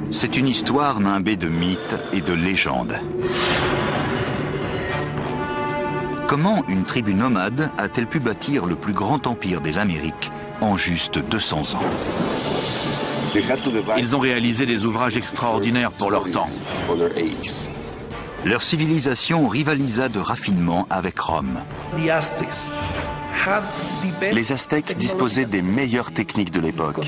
C'est une histoire nimbée de mythes et de légendes. Comment une tribu nomade a-t-elle pu bâtir le plus grand empire des Amériques en juste 200 ans? Ils ont réalisé des ouvrages extraordinaires pour leur temps. Leur civilisation rivalisa de raffinement avec Rome. Les Aztèques disposaient des meilleures techniques de l'époque.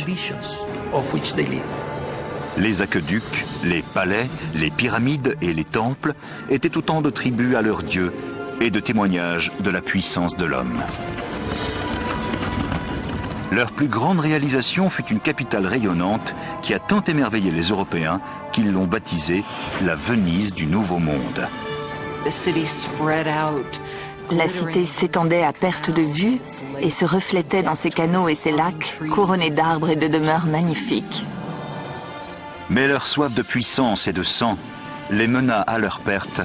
Les aqueducs, les palais, les pyramides et les temples étaient autant de tribus à leur dieu et de témoignages de la puissance de l'homme. Leur plus grande réalisation fut une capitale rayonnante qui a tant émerveillé les Européens qu'ils l'ont baptisée la Venise du Nouveau Monde. La cité s'étendait à perte de vue et se reflétait dans ses canaux et ses lacs couronnés d'arbres et de demeures magnifiques. Mais leur soif de puissance et de sang les mena à leur perte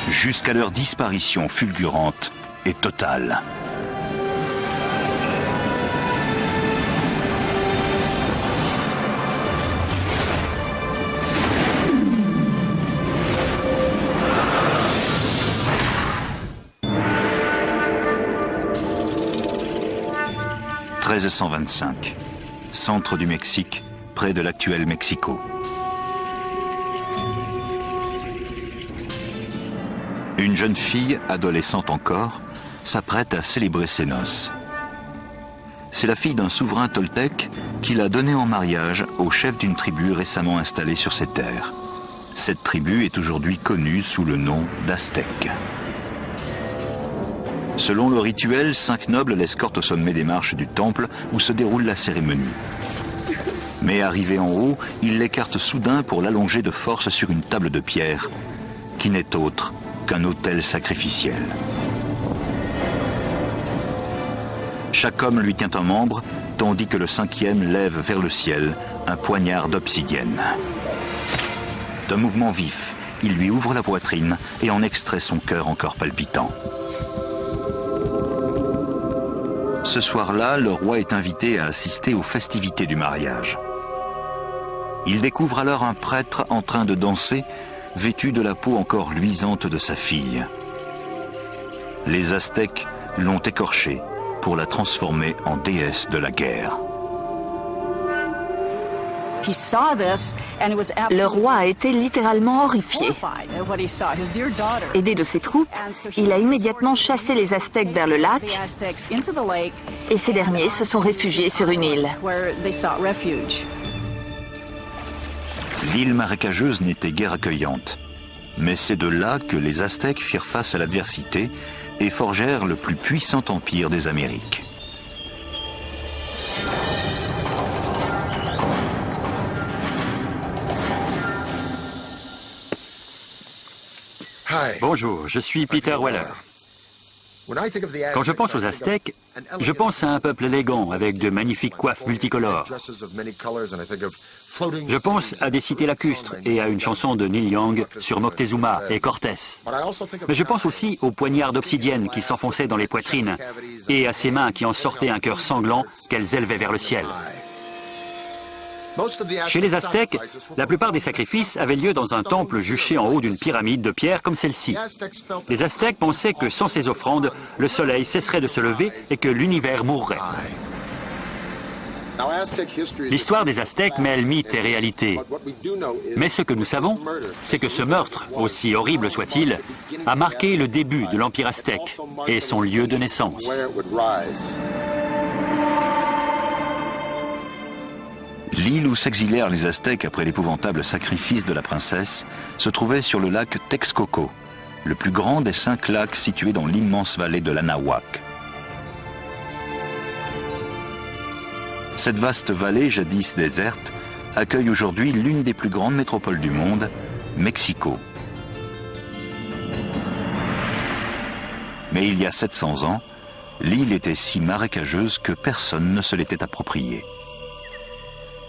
jusqu'à leur disparition fulgurante et totale. « 1325, centre du Mexique, près de l'actuel Mexico. Une jeune fille, adolescente encore, s'apprête à célébrer ses noces. C'est la fille d'un souverain toltèque qui l'a donnée en mariage au chef d'une tribu récemment installée sur ses terres. Cette tribu est aujourd'hui connue sous le nom d'Aztèques. Selon le rituel, 5 nobles l'escortent au sommet des marches du temple où se déroule la cérémonie. Mais arrivé en haut, il l'écarte soudain pour l'allonger de force sur une table de pierre, qui n'est autre qu'un autel sacrificiel. Chaque homme lui tient un membre, tandis que le 5e lève vers le ciel un poignard d'obsidienne. D'un mouvement vif, il lui ouvre la poitrine et en extrait son cœur encore palpitant. Ce soir-là, le roi est invité à assister aux festivités du mariage. Il découvre alors un prêtre en train de danser, vêtu de la peau encore luisante de sa fille. Les Aztèques l'ont écorchée pour la transformer en déesse de la guerre. Le roi a été littéralement horrifié. Aidé de ses troupes, il a immédiatement chassé les Aztèques vers le lac et ces derniers se sont réfugiés sur une île. L'île marécageuse n'était guère accueillante, mais c'est de là que les Aztèques firent face à l'adversité et forgèrent le plus puissant empire des Amériques. Bonjour, je suis Peter Weller. Quand je pense aux Aztèques, je pense à un peuple élégant avec de magnifiques coiffes multicolores. Je pense à des cités lacustres et à une chanson de Neil Young sur Moctezuma et Cortés. Mais je pense aussi aux poignards d'obsidienne qui s'enfonçaient dans les poitrines et à ces mains qui en sortaient un cœur sanglant qu'elles élevaient vers le ciel. Chez les Aztèques, la plupart des sacrifices avaient lieu dans un temple juché en haut d'une pyramide de pierre comme celle-ci. Les Aztèques pensaient que sans ces offrandes, le soleil cesserait de se lever et que l'univers mourrait. L'histoire des Aztèques mêle mythe et réalité. Mais ce que nous savons, c'est que ce meurtre, aussi horrible soit-il, a marqué le début de l'Empire aztèque et son lieu de naissance. L'île où s'exilèrent les Aztèques après l'épouvantable sacrifice de la princesse se trouvait sur le lac Texcoco, le plus grand des 5 lacs situés dans l'immense vallée de l'Anahuac. Cette vaste vallée, jadis déserte, accueille aujourd'hui l'une des plus grandes métropoles du monde, Mexico. Mais il y a 700 ans, l'île était si marécageuse que personne ne se l'était appropriée.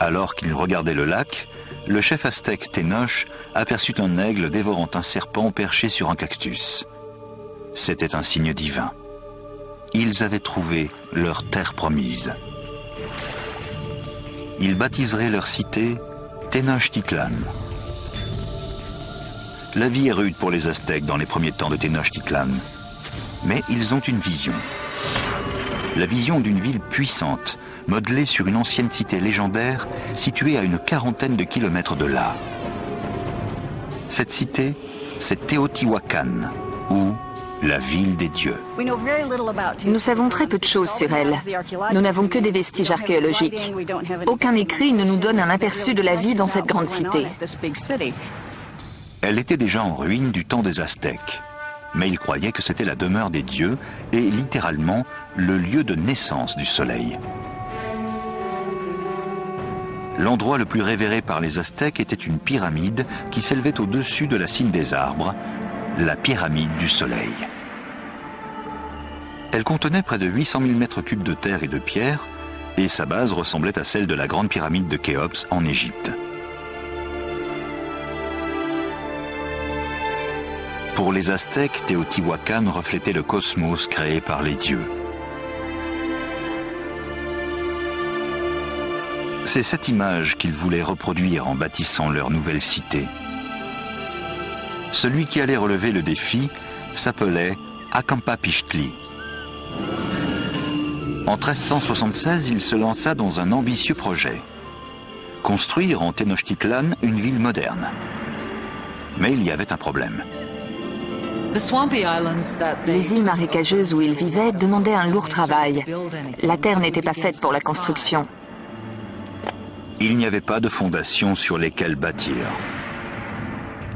Alors qu'il regardait le lac, le chef aztèque Tenoch aperçut un aigle dévorant un serpent perché sur un cactus. C'était un signe divin. Ils avaient trouvé leur terre promise. Ils baptiseraient leur cité Tenochtitlan. La vie est rude pour les Aztèques dans les premiers temps de Tenochtitlan. Mais ils ont une vision. La vision d'une ville puissante, modelée sur une ancienne cité légendaire située à une quarantaine de kilomètres de là. Cette cité, c'est Teotihuacan, ou la ville des dieux. Nous savons très peu de choses sur elle. Nous n'avons que des vestiges archéologiques. Aucun écrit ne nous donne un aperçu de la vie dans cette grande cité. Elle était déjà en ruine du temps des Aztèques. Mais ils croyaient que c'était la demeure des dieux et littéralement le lieu de naissance du soleil. L'endroit le plus révéré par les Aztèques était une pyramide qui s'élevait au-dessus de la cime des arbres, la pyramide du soleil. Elle contenait près de 800 000 mètres cubes de terre et de pierre, et sa base ressemblait à celle de la grande pyramide de Khéops en Égypte. Pour les Aztèques, Teotihuacan reflétait le cosmos créé par les dieux. C'est cette image qu'ils voulaient reproduire en bâtissant leur nouvelle cité. Celui qui allait relever le défi s'appelait Acampapixtli. En 1376, il se lança dans un ambitieux projet. Construire en Tenochtitlan une ville moderne. Mais il y avait un problème. Les îles marécageuses où ils vivaient demandaient un lourd travail. La terre n'était pas faite pour la construction. Il n'y avait pas de fondation sur lesquelles bâtir.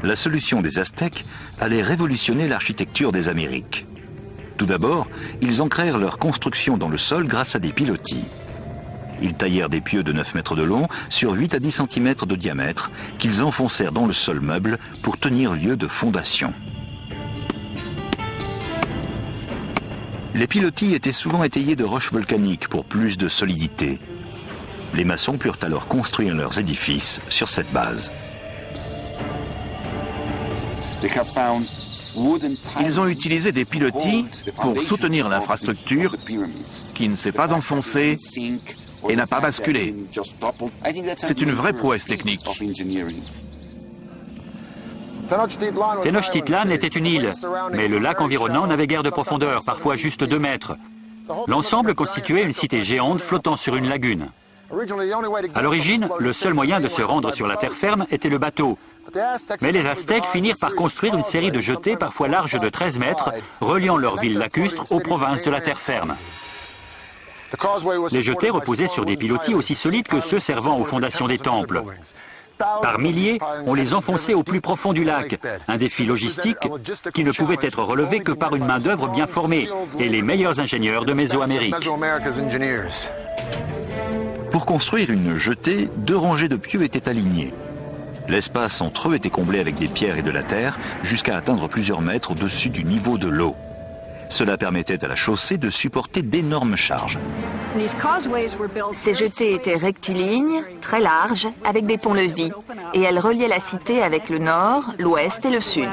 La solution des Aztèques allait révolutionner l'architecture des Amériques. Tout d'abord, ils ancrèrent leur construction dans le sol grâce à des pilotis. Ils taillèrent des pieux de 9 mètres de long sur 8 à 10 cm de diamètre qu'ils enfoncèrent dans le sol meuble pour tenir lieu de fondation. Les pilotis étaient souvent étayés de roches volcaniques pour plus de solidité. Les maçons purent alors construire leurs édifices sur cette base. Ils ont utilisé des pilotis pour soutenir l'infrastructure qui ne s'est pas enfoncée et n'a pas basculé. C'est une vraie prouesse technique. Tenochtitlan était une île, mais le lac environnant n'avait guère de profondeur, parfois juste 2 mètres. L'ensemble constituait une cité géante flottant sur une lagune. À l'origine, le seul moyen de se rendre sur la terre ferme était le bateau. Mais les Aztèques finirent par construire une série de jetées parfois larges de 13 mètres, reliant leur ville lacustre aux provinces de la terre ferme. Les jetées reposaient sur des pilotis aussi solides que ceux servant aux fondations des temples. Par milliers, on les enfonçait au plus profond du lac, un défi logistique qui ne pouvait être relevé que par une main-d'œuvre bien formée et les meilleurs ingénieurs de Mésoamérique. Pour construire une jetée, 2 rangées de pieux étaient alignées. L'espace entre eux était comblé avec des pierres et de la terre jusqu'à atteindre plusieurs mètres au-dessus du niveau de l'eau. Cela permettait à la chaussée de supporter d'énormes charges. Ces jetées étaient rectilignes, très larges, avec des ponts-levis, et elles reliaient la cité avec le nord, l'ouest et le sud.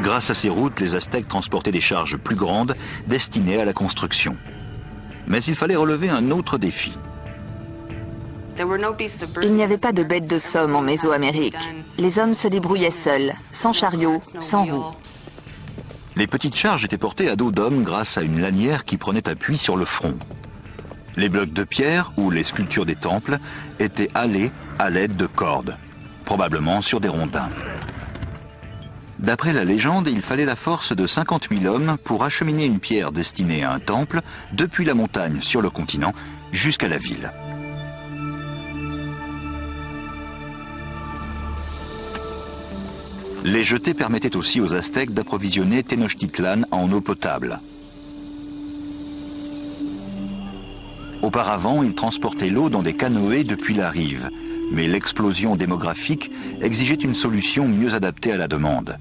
Grâce à ces routes, les Aztèques transportaient des charges plus grandes destinées à la construction. Mais il fallait relever un autre défi. Il n'y avait pas de bêtes de somme en Mésoamérique. Les hommes se débrouillaient seuls, sans chariot, sans roues. Les petites charges étaient portées à dos d'hommes grâce à une lanière qui prenait appui sur le front. Les blocs de pierre ou les sculptures des temples étaient halés à l'aide de cordes, probablement sur des rondins. D'après la légende, il fallait la force de 50 000 hommes pour acheminer une pierre destinée à un temple depuis la montagne sur le continent jusqu'à la ville. Les jetées permettaient aussi aux Aztèques d'approvisionner Tenochtitlan en eau potable. Auparavant, ils transportaient l'eau dans des canoës depuis la rive, mais l'explosion démographique exigeait une solution mieux adaptée à la demande.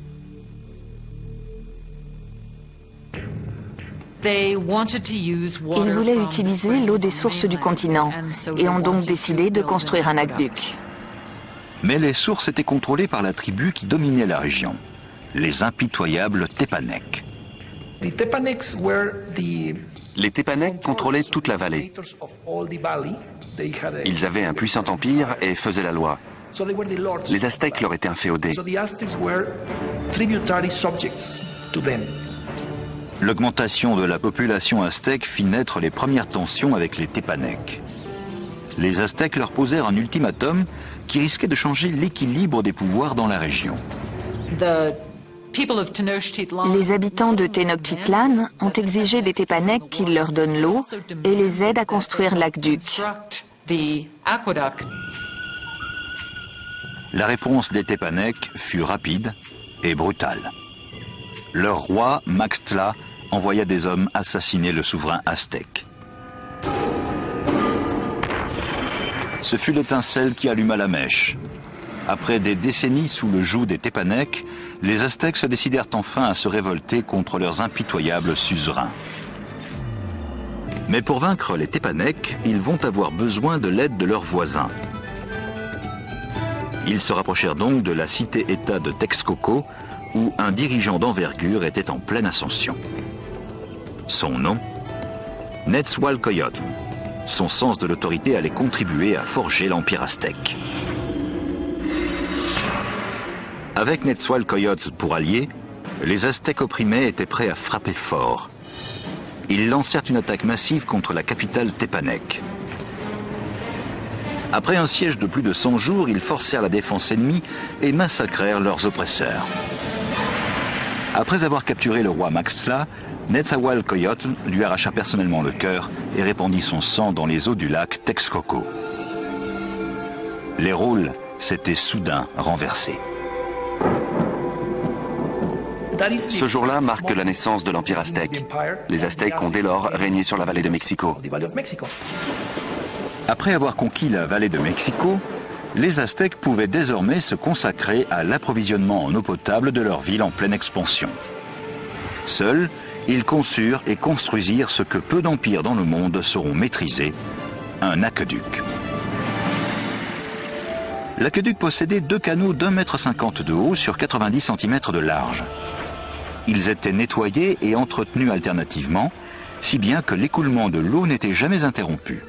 Ils voulaient utiliser l'eau des sources du continent et ont donc décidé de construire un aqueduc. Mais les sources étaient contrôlées par la tribu qui dominait la région, les impitoyables Tépanèques. Les Tépanèques contrôlaient toute la vallée. Ils avaient un puissant empire et faisaient la loi. Les Aztèques leur étaient inféodés. L'augmentation de la population aztèque fit naître les premières tensions avec les Tépanèques. Les Aztèques leur posèrent un ultimatum qui risquait de changer l'équilibre des pouvoirs dans la région. Les habitants de Tenochtitlan ont exigé des Tépanèques qu'ils leur donnent l'eau et les aident à construire l'aqueduc. La réponse des Tépanèques fut rapide et brutale. Leur roi, Maxtla, envoya des hommes assassiner le souverain aztèque. Ce fut l'étincelle qui alluma la mèche. Après des décennies sous le joug des Tépanèques, les Aztèques se décidèrent enfin à se révolter contre leurs impitoyables suzerains. Mais pour vaincre les Tépanèques, ils vont avoir besoin de l'aide de leurs voisins. Ils se rapprochèrent donc de la cité-État de Texcoco, où un dirigeant d'envergure était en pleine ascension. Son nom, Nezahualcóyotl. Son sens de l'autorité allait contribuer à forger l'empire aztèque. Avec Nezahualcóyotl pour allié, les Aztèques opprimés étaient prêts à frapper fort. Ils lancèrent une attaque massive contre la capitale Tépanèque. Après un siège de plus de 100 jours, ils forcèrent la défense ennemie et massacrèrent leurs oppresseurs. Après avoir capturé le roi Maxtla, Nezahualcóyotl lui arracha personnellement le cœur et répandit son sang dans les eaux du lac Texcoco. Les rôles s'étaient soudain renversés. Ce jour-là marque la naissance de l'Empire aztèque. Les Aztèques ont dès lors régné sur la vallée de Mexico. Après avoir conquis la vallée de Mexico, les Aztèques pouvaient désormais se consacrer à l'approvisionnement en eau potable de leur ville en pleine expansion. Seuls, ils conçurent et construisirent ce que peu d'empires dans le monde sauront maîtriser, un aqueduc. L'aqueduc possédait 2 canaux d'1,50 m de haut sur 90 cm de large. Ils étaient nettoyés et entretenus alternativement, si bien que l'écoulement de l'eau n'était jamais interrompu.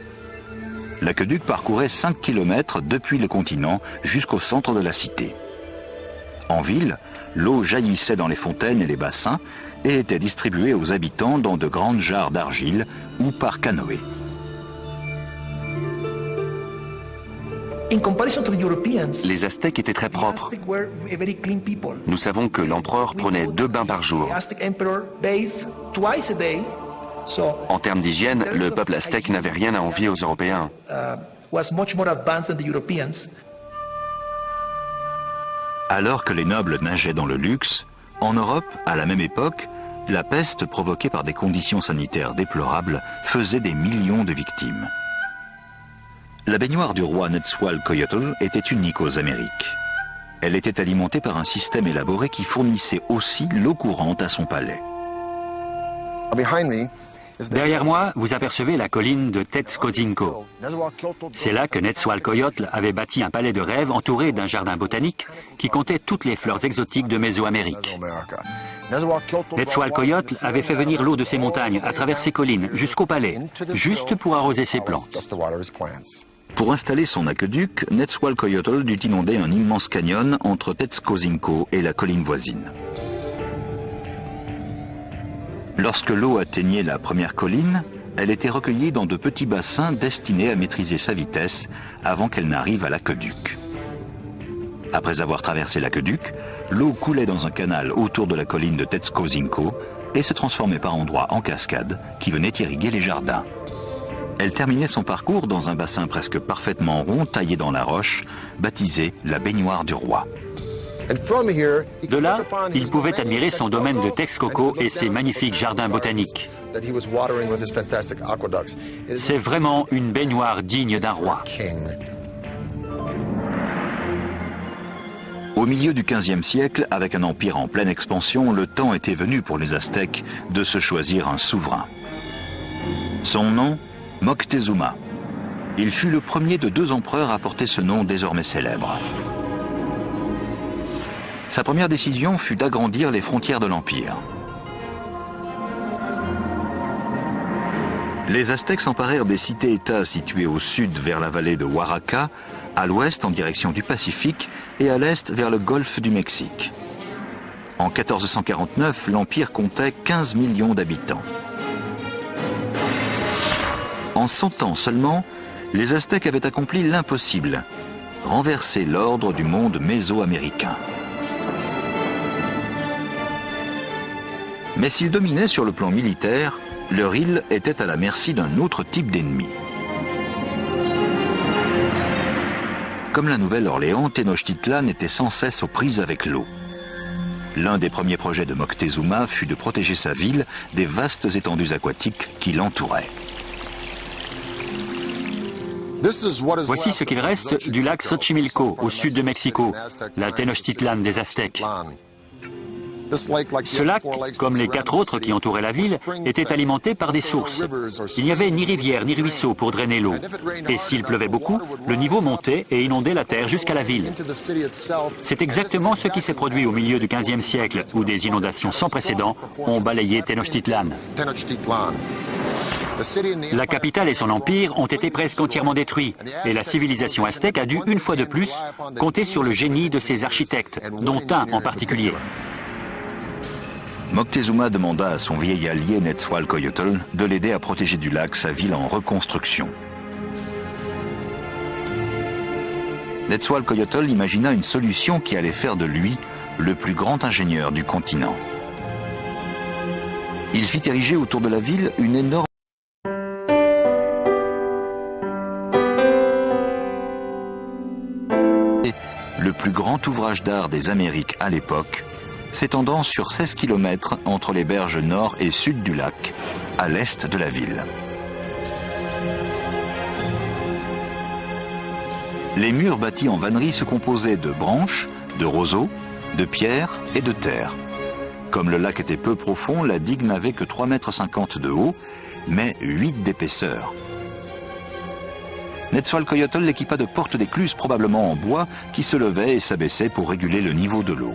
L'aqueduc parcourait 5 km depuis le continent jusqu'au centre de la cité. En ville, l'eau jaillissait dans les fontaines et les bassins et était distribuée aux habitants dans de grandes jarres d'argile ou par canoë. Les Aztèques étaient très propres. Nous savons que l'empereur prenait 2 bains par jour. En termes d'hygiène, le peuple aztèque n'avait rien à envier aux Européens. Alors que les nobles nageaient dans le luxe, en Europe, à la même époque, la peste provoquée par des conditions sanitaires déplorables faisait des millions de victimes. La baignoire du roi Nezahualcóyotl était unique aux Amériques. Elle était alimentée par un système élaboré qui fournissait aussi l'eau courante à son palais. Derrière moi, vous apercevez la colline de Tetzcozinco. C'est là que Nezahualcóyotl avait bâti un palais de rêve entouré d'un jardin botanique qui comptait toutes les fleurs exotiques de Mésoamérique. Nezahualcóyotl avait fait venir l'eau de ses montagnes à travers ses collines jusqu'au palais, juste pour arroser ses plantes. Pour installer son aqueduc, Nezahualcóyotl dut inonder un immense canyon entre Tetzcozinco et la colline voisine. Lorsque l'eau atteignait la première colline, elle était recueillie dans de petits bassins destinés à maîtriser sa vitesse avant qu'elle n'arrive à l'aqueduc. Après avoir traversé l'aqueduc, l'eau coulait dans un canal autour de la colline de Tetzcozinco et se transformait par endroits en cascades qui venaient irriguer les jardins. Elle terminait son parcours dans un bassin presque parfaitement rond taillé dans la roche, baptisé la baignoire du roi. De là, il pouvait admirer son domaine de Texcoco et ses magnifiques jardins botaniques. C'est vraiment une baignoire digne d'un roi. Au milieu du XVe siècle, avec un empire en pleine expansion, le temps était venu pour les Aztèques de se choisir un souverain. Son nom, Moctezuma. Il fut le premier de 2 empereurs à porter ce nom désormais célèbre. Sa première décision fut d'agrandir les frontières de l'Empire. Les Aztèques s'emparèrent des cités-États situées au sud vers la vallée de Oaxaca, à l'ouest en direction du Pacifique et à l'est vers le golfe du Mexique. En 1449, l'Empire comptait 15 millions d'habitants. En 100 ans seulement, les Aztèques avaient accompli l'impossible, renverser l'ordre du monde mésoaméricain. Mais s'ils dominaient sur le plan militaire, leur île était à la merci d'un autre type d'ennemi. Comme la Nouvelle-Orléans, Tenochtitlan était sans cesse aux prises avec l'eau. L'un des premiers projets de Moctezuma fut de protéger sa ville des vastes étendues aquatiques qui l'entouraient. Voici ce qu'il reste du lac Xochimilco, au sud de Mexico, la Tenochtitlan des Aztèques. Ce lac, comme les 4 autres qui entouraient la ville, était alimenté par des sources. Il n'y avait ni rivière ni ruisseau pour drainer l'eau. Et s'il pleuvait beaucoup, le niveau montait et inondait la terre jusqu'à la ville. C'est exactement ce qui s'est produit au milieu du XVe siècle, où des inondations sans précédent ont balayé Tenochtitlan. La capitale et son empire ont été presque entièrement détruits, et la civilisation aztèque a dû, une fois de plus, compter sur le génie de ses architectes, dont un en particulier. Moctezuma demanda à son vieil allié Netzahualcoyotl de l'aider à protéger du lac sa ville en reconstruction. Netzahualcoyotl imagina une solution qui allait faire de lui le plus grand ingénieur du continent. Il fit ériger autour de la ville une énorme le plus grand ouvrage d'art des Amériques à l'époque, s'étendant sur 16 km entre les berges nord et sud du lac, à l'est de la ville. Les murs bâtis en vannerie se composaient de branches, de roseaux, de pierres et de terre. Comme le lac était peu profond, la digue n'avait que 3,50 m de haut, mais 8 d'épaisseur. Netzahualcoyotl l'équipa de portes d'écluse probablement en bois qui se levaient et s'abaissaient pour réguler le niveau de l'eau.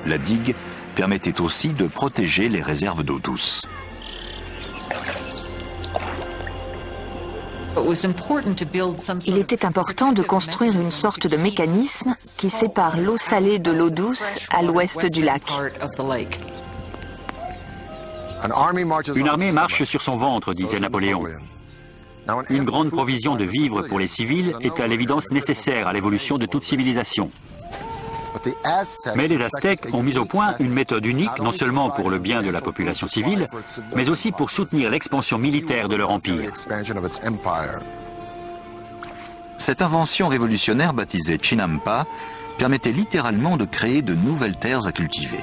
La digue permettait aussi de protéger les réserves d'eau douce. Il était important de construire une sorte de mécanisme qui sépare l'eau salée de l'eau douce à l'ouest du lac. Une armée marche sur son ventre, disait Napoléon. Une grande provision de vivres pour les civils est à l'évidence nécessaire à l'évolution de toute civilisation. Mais les Aztèques ont mis au point une méthode unique, non seulement pour le bien de la population civile, mais aussi pour soutenir l'expansion militaire de leur empire. Cette invention révolutionnaire baptisée Chinampa permettait littéralement de créer de nouvelles terres à cultiver.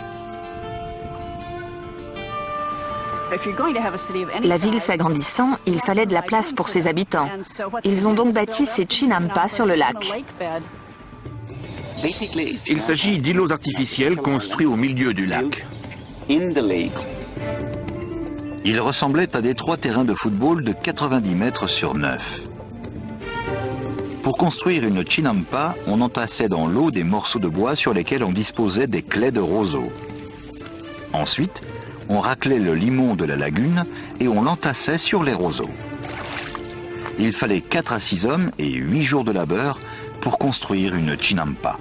La ville s'agrandissant, il fallait de la place pour ses habitants. Ils ont donc bâti ces Chinampas sur le lac. Il s'agit d'îlots artificiels construits au milieu du lac. Ils ressemblaient à d'étroits terrains de football de 90 mètres sur 9. Pour construire une Chinampa, on entassait dans l'eau des morceaux de bois sur lesquels on disposait des claies de roseau. Ensuite, on raclait le limon de la lagune et on l'entassait sur les roseaux. Il fallait 4 à 6 hommes et 8 jours de labeur pour construire une Chinampa.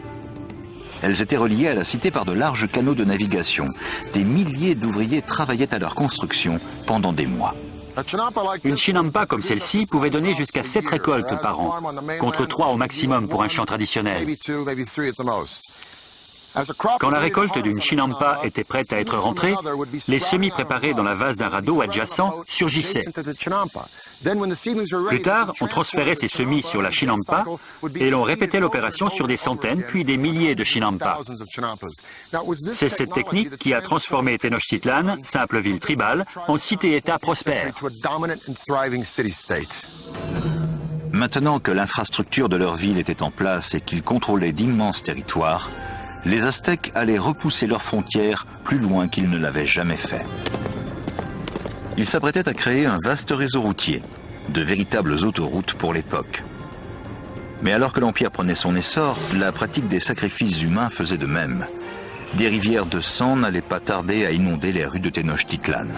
Elles étaient reliées à la cité par de larges canaux de navigation. Des milliers d'ouvriers travaillaient à leur construction pendant des mois. Une Chinampa comme celle-ci pouvait donner jusqu'à 7 récoltes par an, contre 3 au maximum pour un champ traditionnel. Quand la récolte d'une Chinampa était prête à être rentrée, les semis préparés dans la vase d'un radeau adjacent surgissaient. Plus tard, on transférait ces semis sur la Chinampa et l'on répétait l'opération sur des centaines puis des milliers de Chinampas. C'est cette technique qui a transformé Tenochtitlan, simple ville tribale, en cité-État prospère. Maintenant que l'infrastructure de leur ville était en place et qu'ils contrôlaient d'immenses territoires, les Aztèques allaient repousser leurs frontières plus loin qu'ils ne l'avaient jamais fait. Ils s'apprêtaient à créer un vaste réseau routier, de véritables autoroutes pour l'époque. Mais alors que l'Empire prenait son essor, la pratique des sacrifices humains faisait de même. Des rivières de sang n'allaient pas tarder à inonder les rues de Tenochtitlan.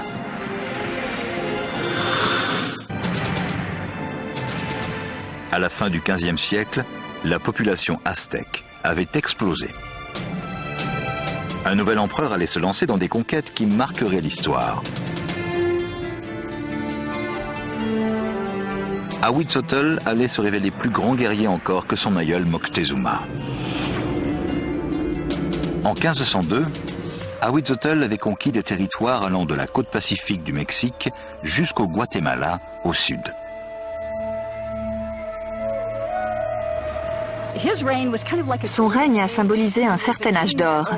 À la fin du XVe siècle, la population aztèque avait explosé. Un nouvel empereur allait se lancer dans des conquêtes qui marqueraient l'histoire. Ahuitzotl allait se révéler plus grand guerrier encore que son aïeul Moctezuma. En 1502, Ahuitzotl avait conquis des territoires allant de la côte pacifique du Mexique jusqu'au Guatemala au sud. Son règne a symbolisé un certain âge d'or.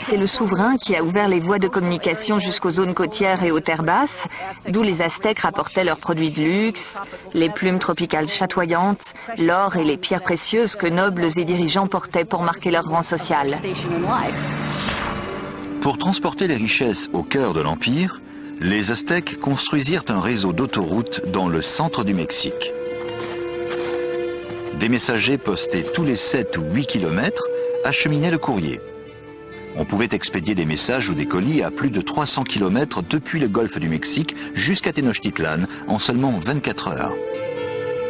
C'est le souverain qui a ouvert les voies de communication jusqu'aux zones côtières et aux terres basses, d'où les Aztèques rapportaient leurs produits de luxe, les plumes tropicales chatoyantes, l'or et les pierres précieuses que nobles et dirigeants portaient pour marquer leur rang social. Pour transporter les richesses au cœur de l'Empire, les Aztèques construisirent un réseau d'autoroutes dans le centre du Mexique. Des messagers postés tous les 7 ou 8 kilomètres acheminaient le courrier. On pouvait expédier des messages ou des colis à plus de 300 kilomètres depuis le golfe du Mexique jusqu'à Tenochtitlan en seulement 24 heures.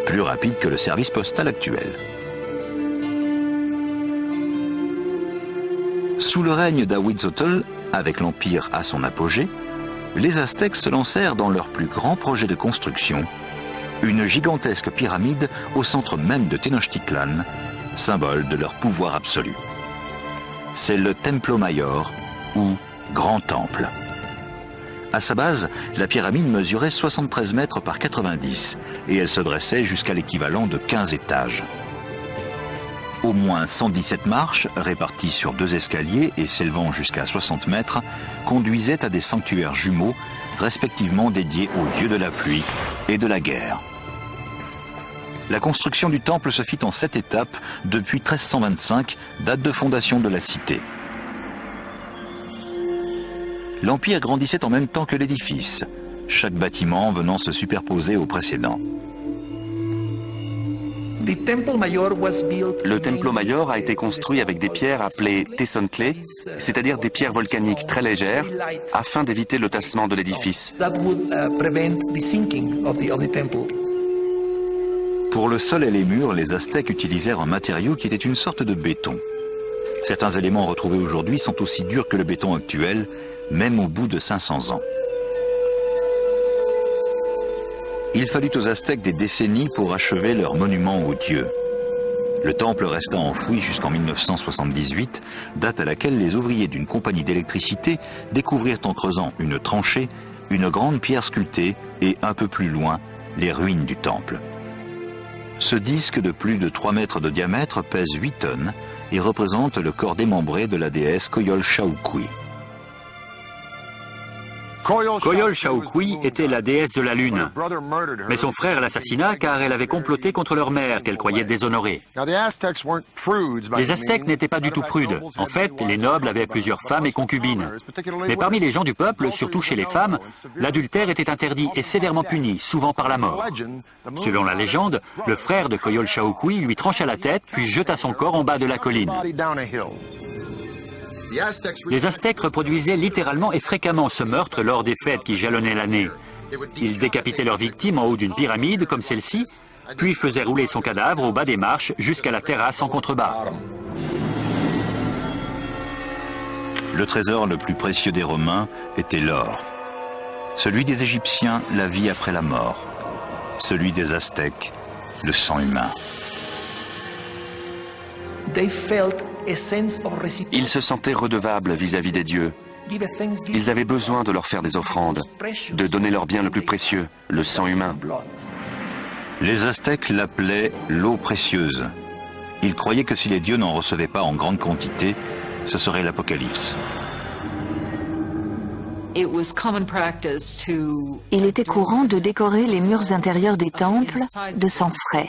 Plus rapide que le service postal actuel. Sous le règne d'Ahuitzotl, avec l'Empire à son apogée, les Aztèques se lancèrent dans leur plus grand projet de construction, une gigantesque pyramide au centre même de Tenochtitlan, symbole de leur pouvoir absolu. C'est le Templo Mayor, ou Grand Temple. À sa base, la pyramide mesurait 73 mètres par 90 et elle se dressait jusqu'à l'équivalent de 15 étages. Au moins 117 marches, réparties sur 2 escaliers et s'élevant jusqu'à 60 mètres, conduisaient à des sanctuaires jumeaux, respectivement dédiés aux dieux de la pluie et de la guerre. La construction du temple se fit en 7 étapes depuis 1325, date de fondation de la cité. L'Empire grandissait en même temps que l'édifice, chaque bâtiment venant se superposer au précédent. Le Templo Mayor a été construit avec des pierres appelées tezontle, c'est-à-dire des pierres volcaniques très légères, afin d'éviter le tassement de l'édifice. Pour le sol et les murs, les Aztèques utilisèrent un matériau qui était une sorte de béton. Certains éléments retrouvés aujourd'hui sont aussi durs que le béton actuel, même au bout de 500 ans. Il fallut aux Aztèques des décennies pour achever leur monument aux dieux. Le temple resta enfoui jusqu'en 1978, date à laquelle les ouvriers d'une compagnie d'électricité découvrirent en creusant une tranchée, une grande pierre sculptée et un peu plus loin, les ruines du temple. Ce disque de plus de 3 mètres de diamètre pèse 8 tonnes et représente le corps démembré de la déesse Coyolxauhqui. Coyolxauhqui était la déesse de la lune, mais son frère l'assassina car elle avait comploté contre leur mère qu'elle croyait déshonorée. Les Aztèques n'étaient pas du tout prudes. En fait, les nobles avaient plusieurs femmes et concubines. Mais parmi les gens du peuple, surtout chez les femmes, l'adultère était interdit et sévèrement puni, souvent par la mort. Selon la légende, le frère de Coyolxauhqui lui trancha la tête puis jeta son corps en bas de la colline. Les Aztèques reproduisaient littéralement et fréquemment ce meurtre lors des fêtes qui jalonnaient l'année. Ils décapitaient leurs victimes en haut d'une pyramide comme celle-ci, puis faisaient rouler son cadavre au bas des marches jusqu'à la terrasse en contrebas. Le trésor le plus précieux des Romains était l'or. Celui des Égyptiens, la vie après la mort. Celui des Aztèques, le sang humain. Ils se sentaient redevables vis-à-vis des dieux. Ils avaient besoin de leur faire des offrandes, de donner leur bien le plus précieux, le sang humain. Les Aztèques l'appelaient l'eau précieuse. Ils croyaient que si les dieux n'en recevaient pas en grande quantité, ce serait l'apocalypse. Il était courant de décorer les murs intérieurs des temples de sang frais.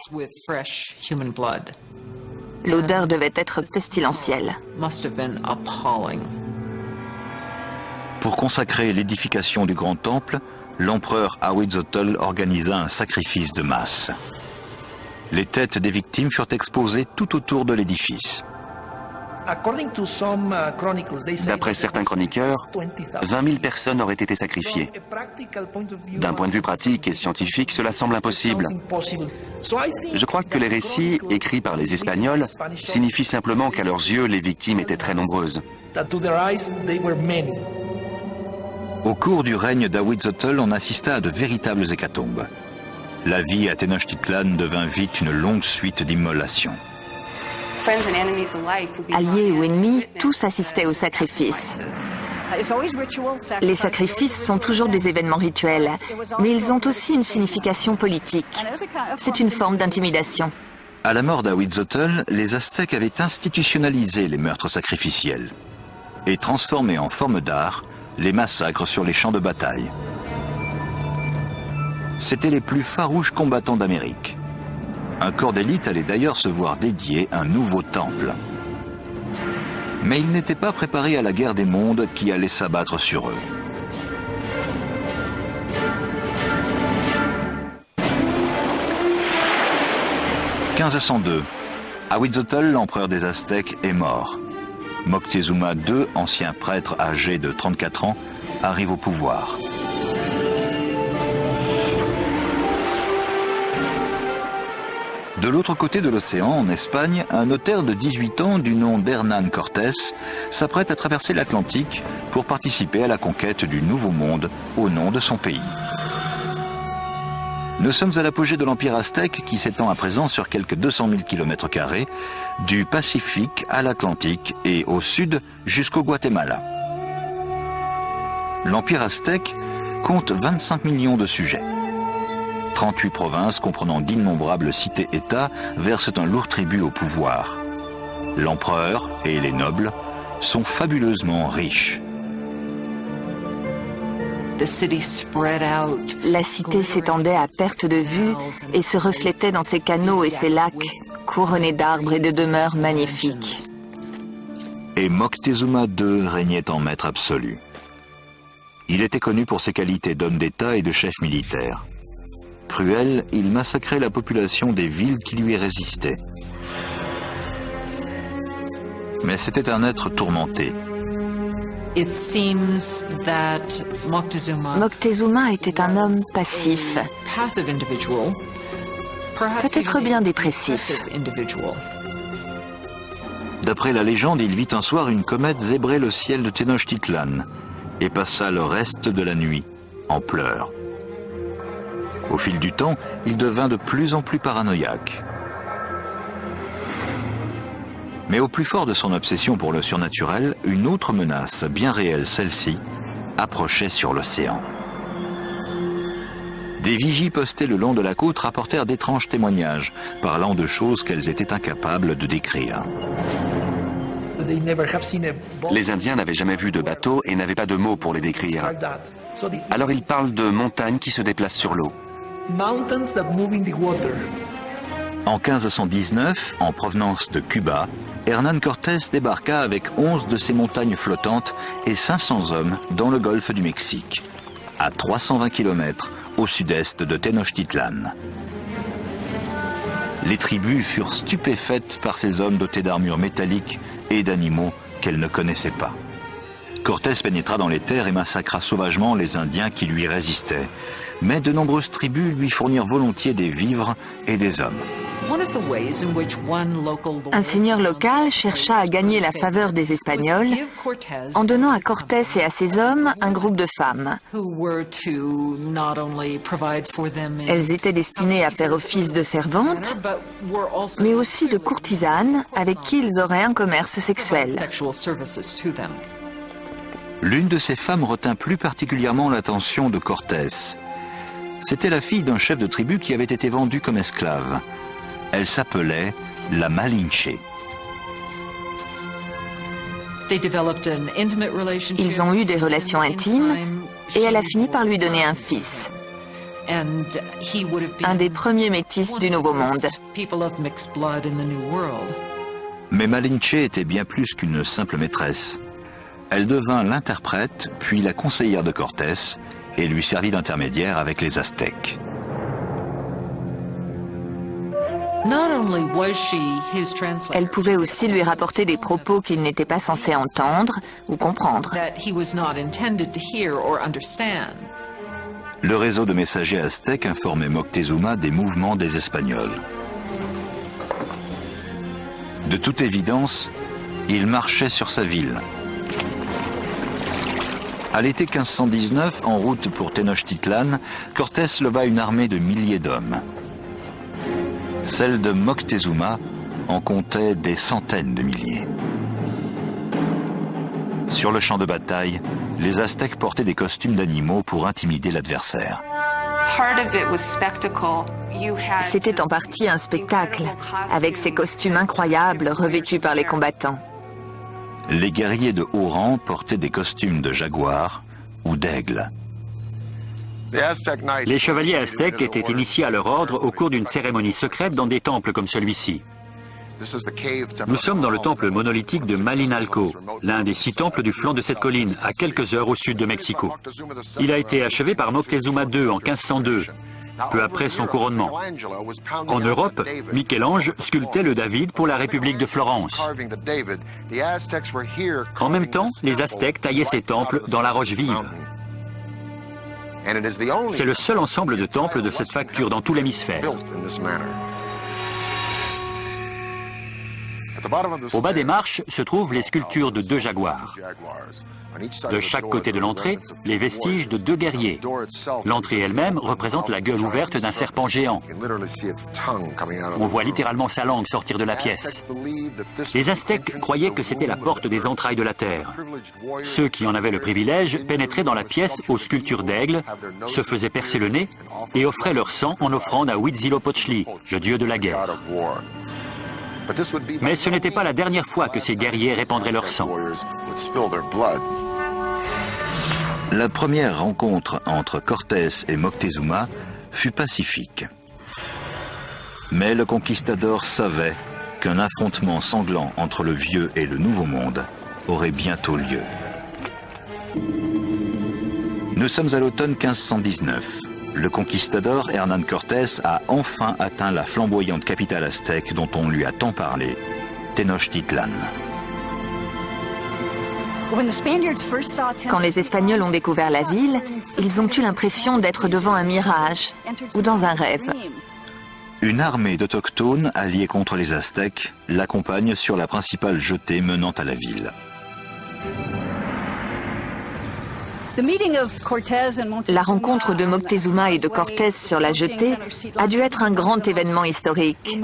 L'odeur devait être pestilentielle. Pour consacrer l'édification du grand temple, l'empereur Ahuitzotl organisa un sacrifice de masse. Les têtes des victimes furent exposées tout autour de l'édifice. D'après certains chroniqueurs, 20 000 personnes auraient été sacrifiées. D'un point de vue pratique et scientifique, cela semble impossible. Je crois que les récits écrits par les Espagnols signifient simplement qu'à leurs yeux, les victimes étaient très nombreuses. Au cours du règne d'Ahuitzotl, on assista à de véritables hécatombes. La vie à Tenochtitlan devint vite une longue suite d'immolations. Alliés ou ennemis, tous assistaient aux sacrifices. Les sacrifices sont toujours des événements rituels, mais ils ont aussi une signification politique. C'est une forme d'intimidation. À la mort d'Ahuitzotl, les Aztèques avaient institutionnalisé les meurtres sacrificiels et transformé en forme d'art les massacres sur les champs de bataille. C'étaient les plus farouches combattants d'Amérique. Un corps d'élite allait d'ailleurs se voir dédier un nouveau temple. Mais ils n'étaient pas préparés à la guerre des mondes qui allait s'abattre sur eux. « 1502. Ahuitzotl, l'empereur des Aztèques, est mort. Moctezuma II, ancien prêtre âgé de 34 ans, arrive au pouvoir. De l'autre côté de l'océan, en Espagne, un notaire de 18 ans du nom d'Hernán Cortés s'apprête à traverser l'Atlantique pour participer à la conquête du Nouveau Monde au nom de son pays. Nous sommes à l'apogée de l'Empire aztèque qui s'étend à présent sur quelques 200 000 km², du Pacifique à l'Atlantique et au sud jusqu'au Guatemala. L'Empire aztèque compte 25 millions de sujets. 38 provinces comprenant d'innombrables cités-États versent un lourd tribut au pouvoir. L'empereur et les nobles sont fabuleusement riches. La cité s'étendait à perte de vue et se reflétait dans ses canaux et ses lacs, couronnés d'arbres et de demeures magnifiques. Et Moctezuma II régnait en maître absolu. Il était connu pour ses qualités d'homme d'État et de chef militaire. Cruel, il massacrait la population des villes qui lui résistaient. Mais c'était un être tourmenté. Moctezuma était un homme passif, peut-être bien dépressif. D'après la légende, il vit un soir une comète zébrer le ciel de Tenochtitlan et passa le reste de la nuit en pleurs. Au fil du temps, il devint de plus en plus paranoïaque. Mais au plus fort de son obsession pour le surnaturel, une autre menace, bien réelle celle-ci, approchait sur l'océan. Des vigies postées le long de la côte rapportèrent d'étranges témoignages, parlant de choses qu'elles étaient incapables de décrire. Les Indiens n'avaient jamais vu de bateau et n'avaient pas de mots pour les décrire. Alors ils parlent de montagnes qui se déplacent sur l'eau. En 1519, en provenance de Cuba, Hernán Cortés débarqua avec 11 de ses montagnes flottantes et 500 hommes dans le golfe du Mexique, à 320 km au sud-est de Tenochtitlan. Les tribus furent stupéfaites par ces hommes dotés d'armures métalliques et d'animaux qu'elles ne connaissaient pas. Cortés pénétra dans les terres et massacra sauvagement les Indiens qui lui résistaient. Mais de nombreuses tribus lui fournirent volontiers des vivres et des hommes. Un seigneur local chercha à gagner la faveur des Espagnols en donnant à Cortés et à ses hommes un groupe de femmes. Elles étaient destinées à faire office de servantes, mais aussi de courtisanes avec qui ils auraient un commerce sexuel. L'une de ces femmes retint plus particulièrement l'attention de Cortés. C'était la fille d'un chef de tribu qui avait été vendu comme esclave. Elle s'appelait la Malinche. Ils ont eu des relations intimes et elle a fini par lui donner un fils. Un des premiers métis du Nouveau Monde. Mais Malinche était bien plus qu'une simple maîtresse. Elle devint l'interprète, puis la conseillère de Cortés, et lui servit d'intermédiaire avec les Aztèques. Elle pouvait aussi lui rapporter des propos qu'il n'était pas censé entendre ou comprendre. Le réseau de messagers aztèques informait Moctezuma des mouvements des Espagnols. De toute évidence, il marchait sur sa ville. À l'été 1519, en route pour Tenochtitlan, Cortés leva une armée de milliers d'hommes. Celle de Moctezuma en comptait des centaines de milliers. Sur le champ de bataille, les Aztèques portaient des costumes d'animaux pour intimider l'adversaire. C'était en partie un spectacle, avec ces costumes incroyables revêtus par les combattants. Les guerriers de haut rang portaient des costumes de jaguar ou d'aigle. Les chevaliers aztèques étaient initiés à leur ordre au cours d'une cérémonie secrète dans des temples comme celui-ci. Nous sommes dans le temple monolithique de Malinalco, l'un des 6 temples du flanc de cette colline, à quelques heures au sud de Mexico. Il a été achevé par Moctezuma II en 1502, peu après son couronnement. En Europe, Michel-Ange sculptait le David pour la République de Florence. En même temps, les Aztèques taillaient ces temples dans la roche vive. C'est le seul ensemble de temples de cette facture dans tout l'hémisphère. Au bas des marches se trouvent les sculptures de 2 jaguars. De chaque côté de l'entrée, les vestiges de 2 guerriers. L'entrée elle-même représente la gueule ouverte d'un serpent géant. On voit littéralement sa langue sortir de la pièce. Les Aztèques croyaient que c'était la porte des entrailles de la terre. Ceux qui en avaient le privilège pénétraient dans la pièce aux sculptures d'aigle, se faisaient percer le nez et offraient leur sang en offrande à Huitzilopochtli, le dieu de la guerre. Mais ce n'était pas la dernière fois que ces guerriers répandraient leur sang. La première rencontre entre Cortés et Moctezuma fut pacifique. Mais le conquistador savait qu'un affrontement sanglant entre le vieux et le nouveau monde aurait bientôt lieu. Nous sommes à l'automne 1519. Le conquistador Hernán Cortés a enfin atteint la flamboyante capitale aztèque dont on lui a tant parlé, Tenochtitlan. Quand les Espagnols ont découvert la ville, ils ont eu l'impression d'être devant un mirage ou dans un rêve. Une armée d'autochtones alliés contre les Aztèques l'accompagne sur la principale jetée menant à la ville. La rencontre de Moctezuma et de Cortés sur la jetée a dû être un grand événement historique.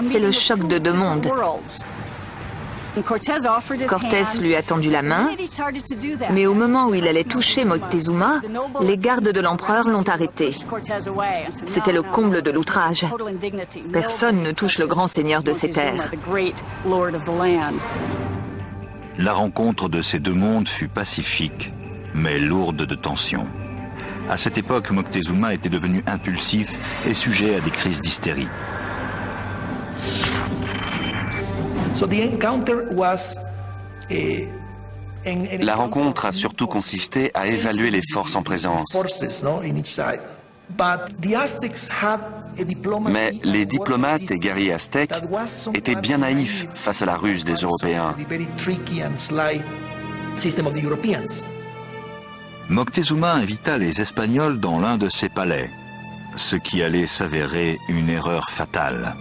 C'est le choc de 2 mondes. Cortés lui a tendu la main, mais au moment où il allait toucher Moctezuma, les gardes de l'empereur l'ont arrêté. C'était le comble de l'outrage. Personne ne touche le grand seigneur de ces terres. La rencontre de ces 2 mondes fut pacifique, mais lourde de tensions. À cette époque, Moctezuma était devenu impulsif et sujet à des crises d'hystérie. La rencontre a surtout consisté à évaluer les forces en présence. Mais les diplomates et guerriers aztèques étaient bien naïfs face à la ruse des Européens. Moctezuma invita les Espagnols dans l'un de ses palais, ce qui allait s'avérer une erreur fatale.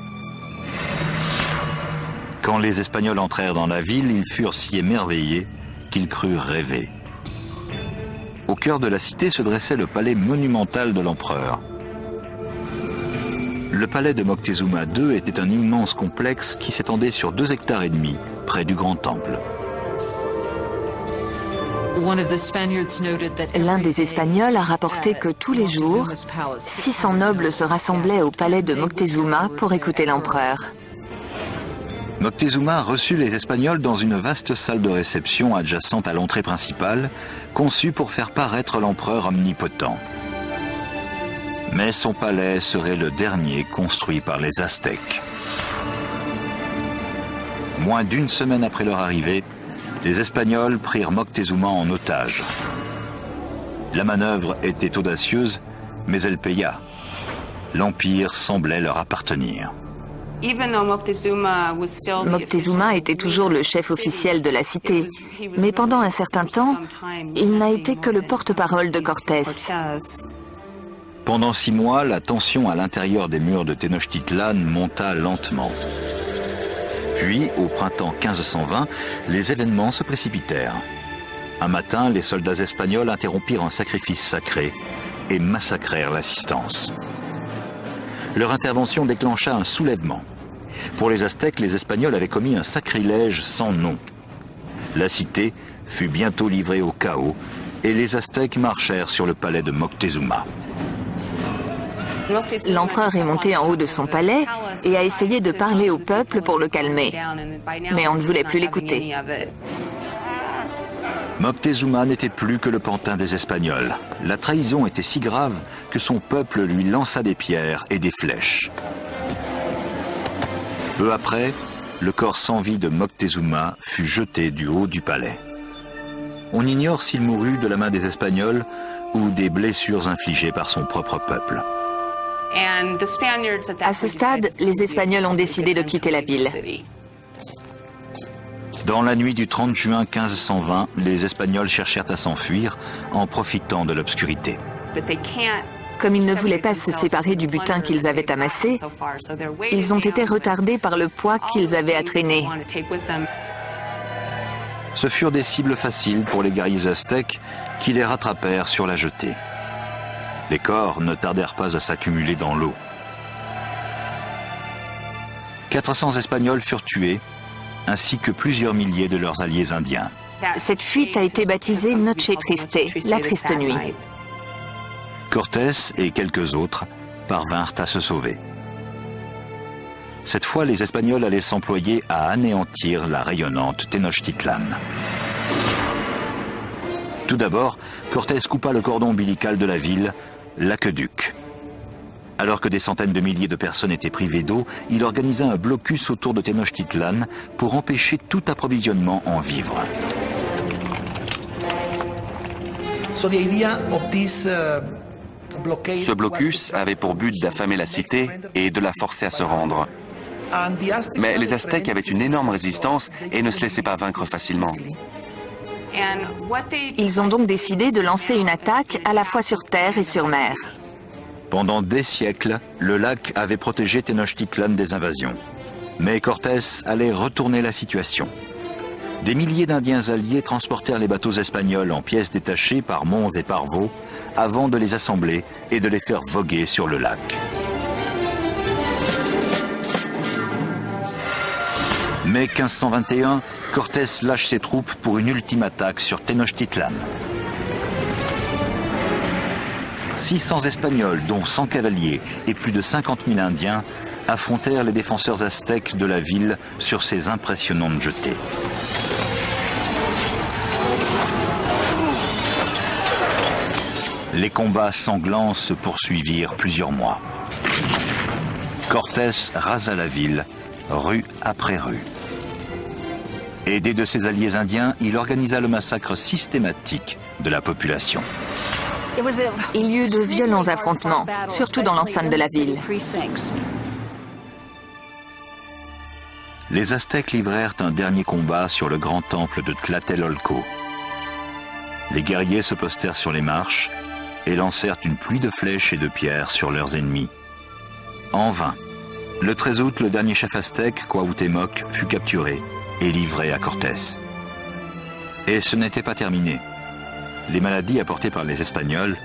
Quand les Espagnols entrèrent dans la ville, ils furent si émerveillés qu'ils crurent rêver. Au cœur de la cité se dressait le palais monumental de l'empereur. Le palais de Moctezuma II était un immense complexe qui s'étendait sur 2,5 hectares, près du grand temple. L'un des Espagnols a rapporté que tous les jours, 600 nobles se rassemblaient au palais de Moctezuma pour écouter l'empereur. Moctezuma reçut les Espagnols dans une vaste salle de réception adjacente à l'entrée principale, conçue pour faire paraître l'empereur omnipotent. Mais son palais serait le dernier construit par les Aztèques. Moins d'1 semaine après leur arrivée, les Espagnols prirent Moctezuma en otage. La manœuvre était audacieuse, mais elle paya. L'Empire semblait leur appartenir. Moctezuma était toujours le chef officiel de la cité, mais pendant un certain temps, il n'a été que le porte-parole de Cortés. Pendant 6 mois, la tension à l'intérieur des murs de Tenochtitlan monta lentement. Puis, au printemps 1520, les événements se précipitèrent. Un matin, les soldats espagnols interrompirent un sacrifice sacré et massacrèrent l'assistance. Leur intervention déclencha un soulèvement. Pour les Aztèques, les Espagnols avaient commis un sacrilège sans nom. La cité fut bientôt livrée au chaos et les Aztèques marchèrent sur le palais de Moctezuma. L'empereur est monté en haut de son palais et a essayé de parler au peuple pour le calmer. Mais on ne voulait plus l'écouter. Moctezuma n'était plus que le pantin des Espagnols. La trahison était si grave que son peuple lui lança des pierres et des flèches. Peu après, le corps sans vie de Moctezuma fut jeté du haut du palais. On ignore s'il mourut de la main des Espagnols ou des blessures infligées par son propre peuple. À ce stade, les Espagnols ont décidé de quitter la ville. Dans la nuit du 30 juin 1520, les Espagnols cherchèrent à s'enfuir en profitant de l'obscurité. Comme ils ne voulaient pas se séparer du butin qu'ils avaient amassé, ils ont été retardés par le poids qu'ils avaient à traîner. Ce furent des cibles faciles pour les guerriers aztèques qui les rattrapèrent sur la jetée. Les corps ne tardèrent pas à s'accumuler dans l'eau. 400 Espagnols furent tués, ainsi que plusieurs milliers de leurs alliés indiens. Cette fuite a été baptisée Noche Triste, la triste nuit. Cortés et quelques autres parvinrent à se sauver. Cette fois, les Espagnols allaient s'employer à anéantir la rayonnante Tenochtitlan. Tout d'abord, Cortés coupa le cordon ombilical de la ville, l'aqueduc. Alors que des centaines de milliers de personnes étaient privées d'eau, il organisa un blocus autour de Tenochtitlan pour empêcher tout approvisionnement en vivres. Ce blocus avait pour but d'affamer la cité et de la forcer à se rendre. Mais les Aztèques avaient une énorme résistance et ne se laissaient pas vaincre facilement. Ils ont donc décidé de lancer une attaque à la fois sur terre et sur mer. Pendant des siècles, le lac avait protégé Tenochtitlan des invasions. Mais Cortés allait retourner la situation. Des milliers d'Indiens alliés transportèrent les bateaux espagnols en pièces détachées par monts et par veaux avant de les assembler et de les faire voguer sur le lac. Mai 1521, Cortés lâche ses troupes pour une ultime attaque sur Tenochtitlan. 600 Espagnols, dont 100 cavaliers et plus de 50 000 Indiens, affrontèrent les défenseurs aztèques de la ville sur ces impressionnantes jetées. Les combats sanglants se poursuivirent plusieurs mois. Cortés rasa la ville, rue après rue. Aidé de ses alliés indiens, il organisa le massacre systématique de la population. Il y eut de violents affrontements, surtout dans l'enceinte de la ville. Les Aztèques livrèrent un dernier combat sur le grand temple de Tlatelolco. Les guerriers se postèrent sur les marches et lancèrent une pluie de flèches et de pierres sur leurs ennemis. En vain. Le 13 août, le dernier chef aztèque, Cuauhtémoc, fut capturé et livré à Cortés. Et ce n'était pas terminé. Les maladies apportées par les Espagnols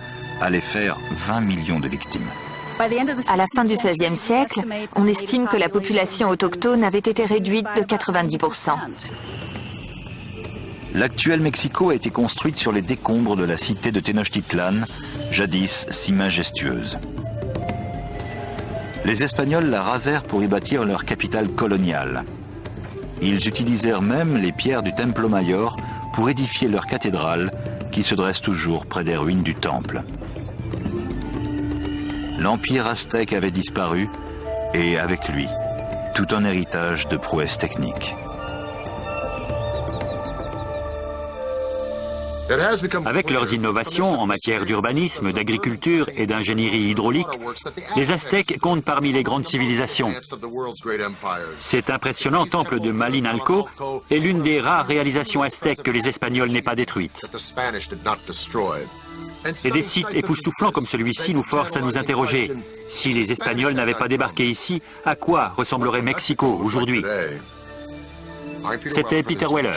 allaient faire 20 millions de victimes. À la fin du XVIe siècle, on estime que la population autochtone avait été réduite de 90%. L'actuel Mexico a été construite sur les décombres de la cité de Tenochtitlan, jadis si majestueuse. Les Espagnols la rasèrent pour y bâtir leur capitale coloniale. Ils utilisèrent même les pierres du Templo Mayor pour édifier leur cathédrale qui se dresse toujours près des ruines du temple. L'empire aztèque avait disparu et avec lui, tout un héritage de prouesses techniques. Avec leurs innovations en matière d'urbanisme, d'agriculture et d'ingénierie hydraulique, les Aztèques comptent parmi les grandes civilisations. Cet impressionnant temple de Malinalco est l'une des rares réalisations aztèques que les Espagnols n'aient pas détruites. Et des sites époustouflants comme celui-ci nous forcent à nous interroger. Si les Espagnols n'avaient pas débarqué ici, à quoi ressemblerait Mexico aujourd'hui? C'était Peter Weller.